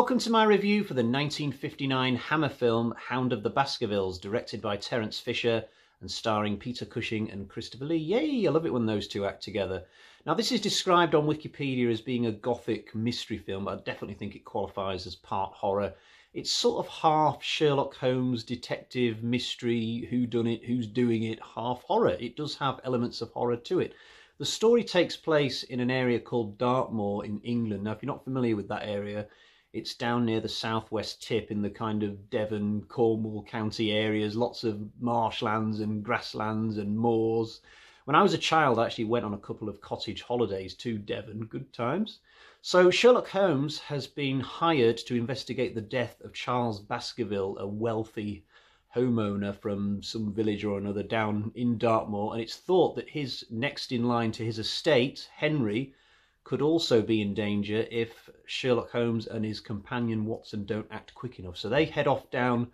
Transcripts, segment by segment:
Welcome to my review for the 1959 Hammer film Hound of the Baskervilles, directed by Terence Fisher and starring Peter Cushing and Christopher Lee. Yay, I love it when those two act together. Now, this is described on Wikipedia as being a gothic mystery film, but I definitely think it qualifies as part horror. It's sort of half Sherlock Holmes detective mystery, whodunit, who's doing it, half horror. It does have elements of horror to it. The story takes place in an area called Dartmoor in England. Now, if you're not familiar with that area, it's down near the southwest tip in the kind of Devon, Cornwall county areas, lots of marshlands and grasslands and moors. When I was a child, I actually went on a couple of cottage holidays to Devon, good times. So Sherlock Holmes has been hired to investigate the death of Charles Baskerville, a wealthy homeowner from some village or another down in Dartmoor, and it's thought that his next in line to his estate, Henry, could also be in danger if Sherlock Holmes and his companion Watson don't act quick enough. So they head off down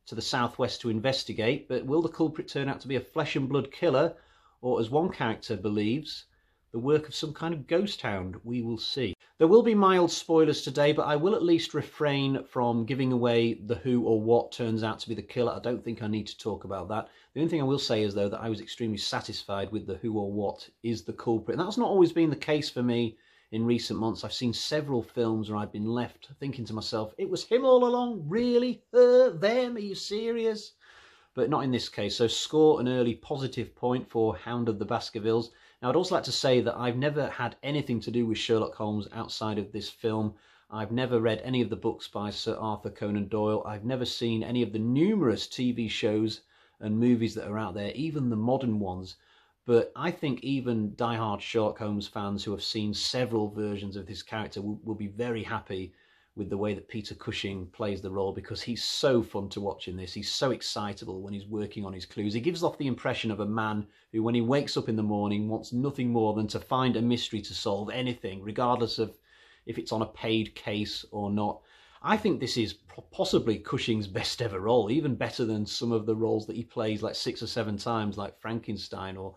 to the southwest to investigate, but will the culprit turn out to be a flesh and blood killer, or, as one character believes, the work of some kind of ghost hound? We will see. There will be mild spoilers today, but I will at least refrain from giving away the who or what turns out to be the killer. I don't think I need to talk about that. The only thing I will say is, though, that I was extremely satisfied with the who or what is the culprit. And that's not always been the case for me in recent months. I've seen several films where I've been left thinking to myself, it was him all along? Really? Them? Are you serious? But not in this case. So score an early positive point for Hound of the Baskervilles. Now, I'd also like to say that I've never had anything to do with Sherlock Holmes outside of this film. I've never read any of the books by Sir Arthur Conan Doyle. I've never seen any of the numerous TV shows and movies that are out there, even the modern ones. But I think even diehard Sherlock Holmes fans who have seen several versions of this character will be very happy with the way that Peter Cushing plays the role, because he's so fun to watch in this. He's so excitable when he's working on his clues. He gives off the impression of a man who, when he wakes up in the morning, wants nothing more than to find a mystery to solve, anything, regardless of if it's on a paid case or not. I think this is possibly Cushing's best ever role, even better than some of the roles that he plays like 6 or 7 times, like Frankenstein or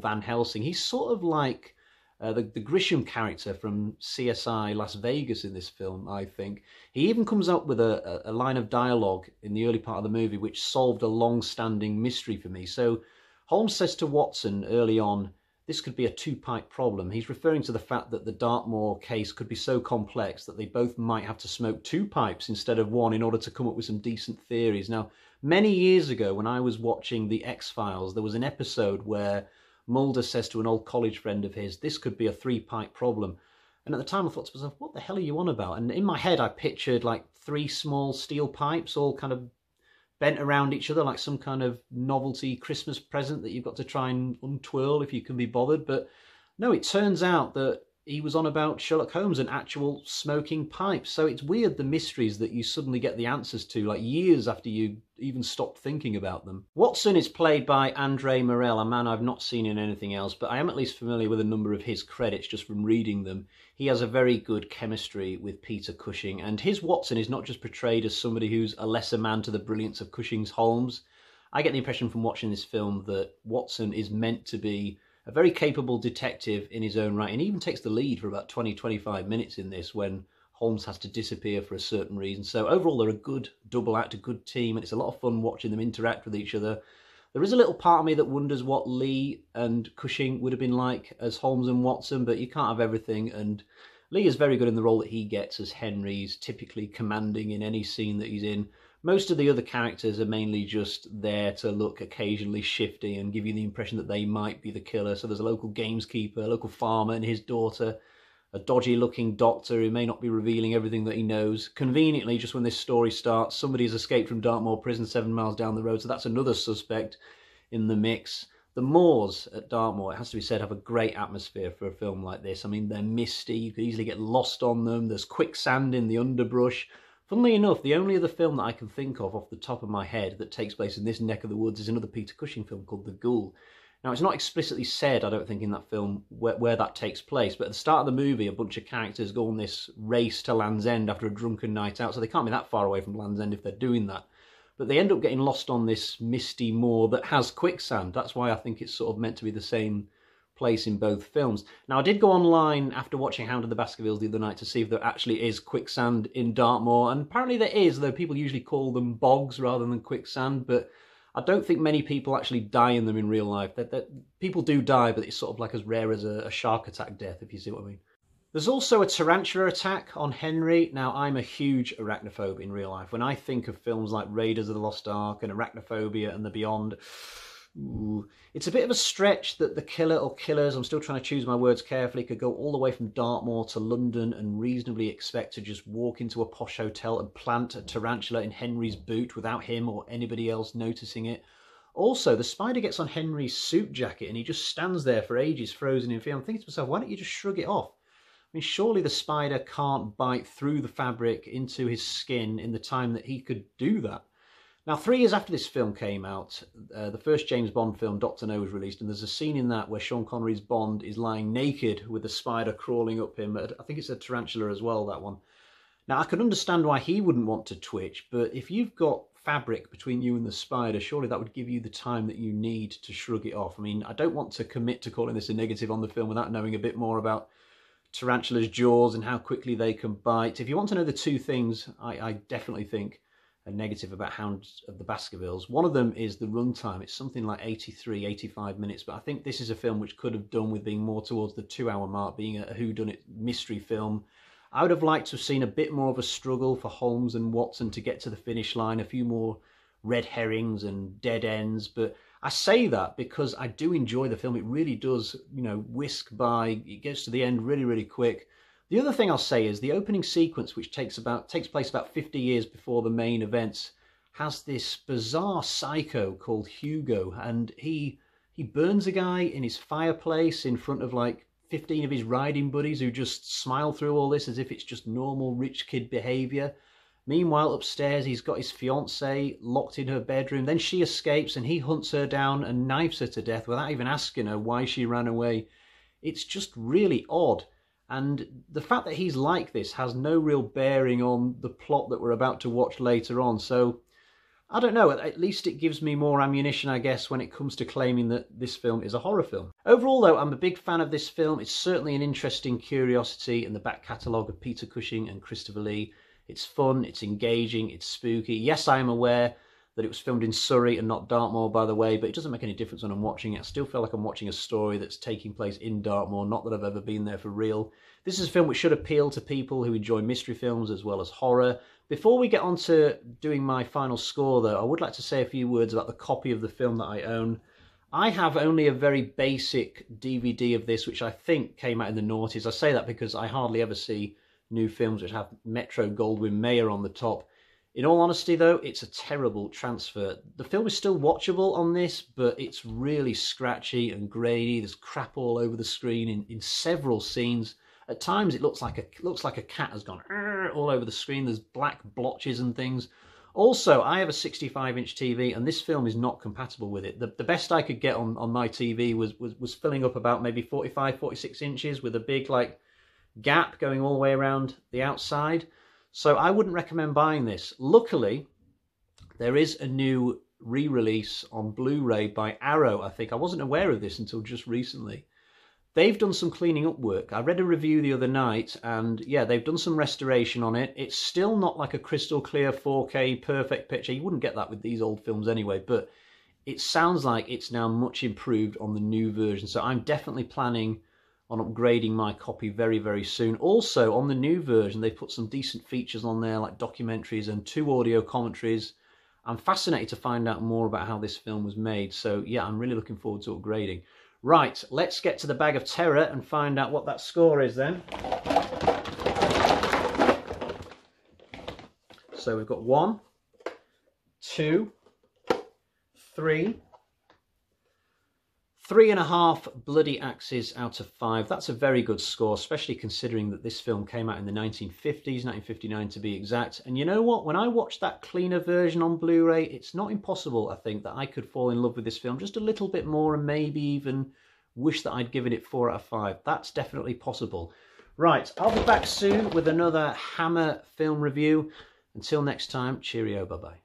Van Helsing. He's sort of like the Grisham character from CSI Las Vegas in this film, I think. He even comes up with a line of dialogue in the early part of the movie which solved a long-standing mystery for me. So Holmes says to Watson early on, this could be a two-pipe problem. He's referring to the fact that the Dartmoor case could be so complex that they both might have to smoke 2 pipes instead of 1 in order to come up with some decent theories. Now, many years ago when I was watching The X-Files, there was an episode where Mulder says to an old college friend of his, this could be a 3-pipe problem. And at the time I thought to myself, what the hell are you on about? And in my head I pictured like 3 small steel pipes all kind of bent around each other like some kind of novelty Christmas present that you've got to try and untwirl if you can be bothered. But no, it turns out that he was on about Sherlock Holmes and actual smoking pipes. So it's weird, the mysteries that you suddenly get the answers to, like years after you even stopped thinking about them. Watson is played by Andre Morel, a man I've not seen in anything else, but I am at least familiar with a number of his credits just from reading them. He has a very good chemistry with Peter Cushing, and his Watson is not just portrayed as somebody who's a lesser man to the brilliance of Cushing's Holmes. I get the impression from watching this film that Watson is meant to be a very capable detective in his own right, and he even takes the lead for about 20-25 minutes in this when Holmes has to disappear for a certain reason. So overall, they're a good double act, a good team, and it's a lot of fun watching them interact with each other. There is a little part of me that wonders what Lee and Cushing would have been like as Holmes and Watson, but you can't have everything, and Lee is very good in the role that he gets as Henry. He's typically commanding in any scene that he's in. Most of the other characters are mainly just there to look occasionally shifty and give you the impression that they might be the killer. So there's a local gameskeeper, a local farmer and his daughter, a dodgy-looking doctor who may not be revealing everything that he knows. Conveniently, just when this story starts, somebody has escaped from Dartmoor Prison 7 miles down the road, so that's another suspect in the mix. The moors at Dartmoor, it has to be said, have a great atmosphere for a film like this. I mean, they're misty, you could easily get lost on them, there's quicksand in the underbrush. Funnily enough, the only other film that I can think of off the top of my head that takes place in this neck of the woods is another Peter Cushing film called The Ghoul. Now, it's not explicitly said, I don't think, in that film where that takes place, but at the start of the movie, a bunch of characters go on this race to Land's End after a drunken night out, so they can't be that far away from Land's End if they're doing that. But they end up getting lost on this misty moor that has quicksand. That's why I think it's sort of meant to be the same place in both films. Now, I did go online after watching Hound of the Baskervilles the other night to see if there actually is quicksand in Dartmoor, and apparently there is, though people usually call them bogs rather than quicksand, but I don't think many people actually die in them in real life. People do die, but it's sort of like as rare as a shark attack death, if you see what I mean. There's also a tarantula attack on Henry. Now, I'm a huge arachnophobe in real life. When I think of films like Raiders of the Lost Ark and Arachnophobia and The Beyond, ooh, it's a bit of a stretch that the killer or killers, I'm still trying to choose my words carefully, could go all the way from Dartmoor to London and reasonably expect to just walk into a posh hotel and plant a tarantula in Henry's boot without him or anybody else noticing it. Also, the spider gets on Henry's suit jacket and he just stands there for ages frozen in fear. I'm thinking to myself, why don't you just shrug it off? I mean, surely the spider can't bite through the fabric into his skin in the time that he could do that. Now, 3 years after this film came out, the first James Bond film, Dr. No, was released, and there's a scene in that where Sean Connery's Bond is lying naked with a spider crawling up him. I think it's a tarantula as well, that one. Now, I can understand why he wouldn't want to twitch, but if you've got fabric between you and the spider, surely that would give you the time that you need to shrug it off. I mean, I don't want to commit to calling this a negative on the film without knowing a bit more about tarantula's jaws and how quickly they can bite. If you want to know the 2 things I definitely think are negative about Hound of the Baskervilles, one of them is the runtime. It's something like 83, 85 minutes, but I think this is a film which could have done with being more towards the 2-hour mark, being a whodunit mystery film. I would have liked to have seen a bit more of a struggle for Holmes and Watson to get to the finish line, a few more red herrings and dead ends, but I say that because I do enjoy the film. It really does, you know, whisk by. It gets to the end really, really quick. The other thing I'll say is the opening sequence, which takes place about 50 years before the main events, has this bizarre psycho called Hugo, and he burns a guy in his fireplace in front of like 15 of his riding buddies who just smile through all this as if it's just normal rich kid behaviour. Meanwhile, upstairs, he's got his fiancée locked in her bedroom. Then she escapes and he hunts her down and knifes her to death without even asking her why she ran away. It's just really odd. And the fact that he's like this has no real bearing on the plot that we're about to watch later on. So, I don't know, at least it gives me more ammunition, I guess, when it comes to claiming that this film is a horror film. Overall, though, I'm a big fan of this film. It's certainly an interesting curiosity in the back catalogue of Peter Cushing and Christopher Lee. It's fun, it's engaging, it's spooky. Yes, I am aware that it was filmed in Surrey and not Dartmoor, by the way, but it doesn't make any difference when I'm watching it. I still feel like I'm watching a story that's taking place in Dartmoor, not that I've ever been there for real. This is a film which should appeal to people who enjoy mystery films as well as horror. Before we get on to doing my final score, though, I would like to say a few words about the copy of the film that I own. I have only a very basic DVD of this, which I think came out in the noughties. I say that because I hardly ever see new films which have Metro-Goldwyn-Mayer on the top. In all honesty, though, it's a terrible transfer. The film is still watchable on this, but it's really scratchy and grainy. There's crap all over the screen in several scenes. At times, it looks like a cat has gone all over the screen. There's black blotches and things. Also, I have a 65-inch TV, and this film is not compatible with it. The best I could get on my TV was filling up about maybe 45, 46 inches with a big, like, gap going all the way around the outside. So I wouldn't recommend buying this. Luckily, there is a new re-release on Blu-ray by Arrow, I think. I wasn't aware of this until just recently. They've done some cleaning up work. I read a review the other night, and yeah, they've done some restoration on it. It's still not like a crystal clear 4K perfect picture. You wouldn't get that with these old films anyway, but it sounds like it's now much improved on the new version. So I'm definitely planning on upgrading my copy very, very soon. Also, on the new version, they put some decent features on there, like documentaries and 2 audio commentaries. I'm fascinated to find out more about how this film was made. So yeah, I'm really looking forward to upgrading. Right, let's get to the bag of terror and find out what that score is then. So we've got 1, 2, 3, 3.5 bloody axes out of 5. That's a very good score, especially considering that this film came out in the 1950s, 1959 to be exact. And you know what? When I watched that cleaner version on Blu-ray, it's not impossible, I think, that I could fall in love with this film just a little bit more and maybe even wish that I'd given it 4 out of 5. That's definitely possible. Right, I'll be back soon with another Hammer film review. Until next time, cheerio, bye-bye.